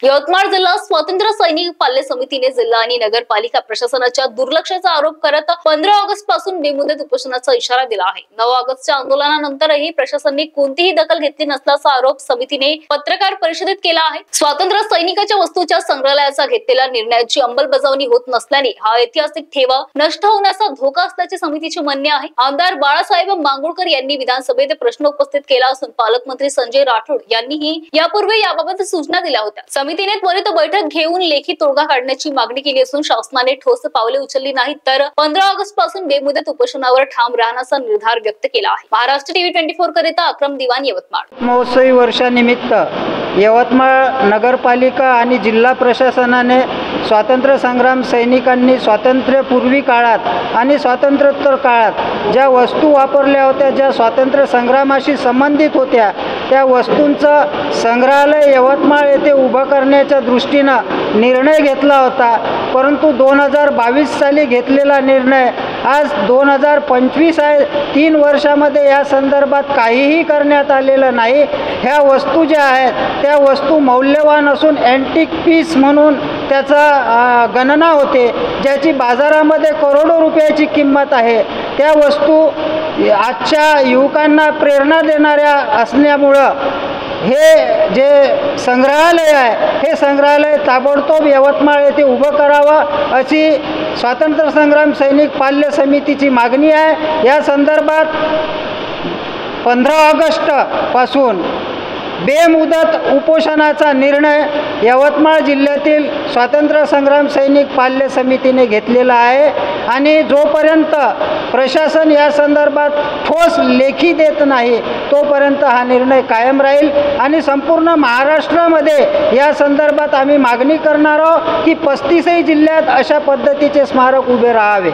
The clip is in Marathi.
यवतमाळ जिल्हा स्वातंत्र्य सैनिक पाल्य समितीने जिल्हा आणि नगरपालिका प्रशासनाच्या दुर्लक्षाचा आरोप करत 15 ऑगस्ट पासून बेमुदत उपोषणाचा इशारा दिला आहे। 9 ऑगस्टच्या आंदोलनानंतरही प्रशासनाने कोणतीही दखल घेतली नसल्याचा आरोप समितीने पत्रकार परिषदेत केला आहे। स्वातंत्र्य सैनिकाच्या वस्तूच्या संग्रहालयाचा घेतलेल्या निर्णयाची अंमलबजावणी होत नसल्याने हा ऐतिहासिक ठेवा नष्ट होण्याचा धोका असल्याचे समितीचे म्हणणे आहे। आमदार बाळासाहेब मांगुळकर यांनी विधानसभेत प्रश्न उपस्थित केला असून पालकमंत्री संजय राठोड यांनीही यापूर्वी याबाबत सूचना दिल्या होत्या। समितीने त्वरित बैठक घेऊन लेखी तोडगा काढण्याची मागणी केली असून शासनाने ठोस पावले उचलली नाहीत तर 15 ऑगस्ट पासून बेमुदत उपोषणावर ठाम राहण्याचा निर्धार व्यक्त केला आहे। महाराष्ट्र टीव्ही 24 करिता अक्रम दिवान, यवतमाळ। महोत्सवी वर्षानिमित्त यवतमाळ नगरपालिका आणि जिल्हा प्रशासनाने स्वातंत्र्य संग्राम सैनिकांनी स्वातंत्र्यपूर्वी काळात आणि स्वातंत्र्योत्तर काळात ज्या वस्तू वापरल्या होत्या, ज्या स्वातंत्र्य संग्रामाशी संबंधित होत्या, त्या वस्तूंचं संग्रहालय यवतमाळ येथे उभं करण्याच्या दृष्टीनं निर्णय घेतला होता। परंतु 2022 साली घेतलेला निर्णय आज 2025 आहे। 3 वर्षामध्ये या संदर्भात काहीही करण्यात आलेलं नाही। ह्या वस्तू ज्या आहेत त्या वस्तू मौल्यवान असून अँटिक पीस म्हणून त्याचा गणना होते, ज्याची बाजारामध्ये करोडो रुपयाची किंमत आहे। त्या वस्तू आजच्या युवकांना प्रेरणा देणाऱ्या असल्यामुळं हे जे संग्रहालय आहे हे संग्रहालय ताबडतोब यवतमाळ येथे उभं करावं अशी स्वातंत्र्य संग्राम सैनिक पाल्य समितीची मागणी आहे। या संदर्भात 15 ऑगस्ट पासून बेमुदत उपोषणाचा निर्णय यवतमाळ जिल्ह्यातील स्वातंत्र्य संग्राम सैनिक पाल्य समितीने घेतलेला आहे आणि जोपर्यंत प्रशासन या संदर्भात ठोस लेखी देत नाही तोपर्यंत हा निर्णय कायम राहील आणि संपूर्ण महाराष्ट्रामध्ये या संदर्भात आम्ही मागणी करणार आहोत की 35ही जिल्ह्यात अशा पद्धतीचे स्मारक उभे राहावे।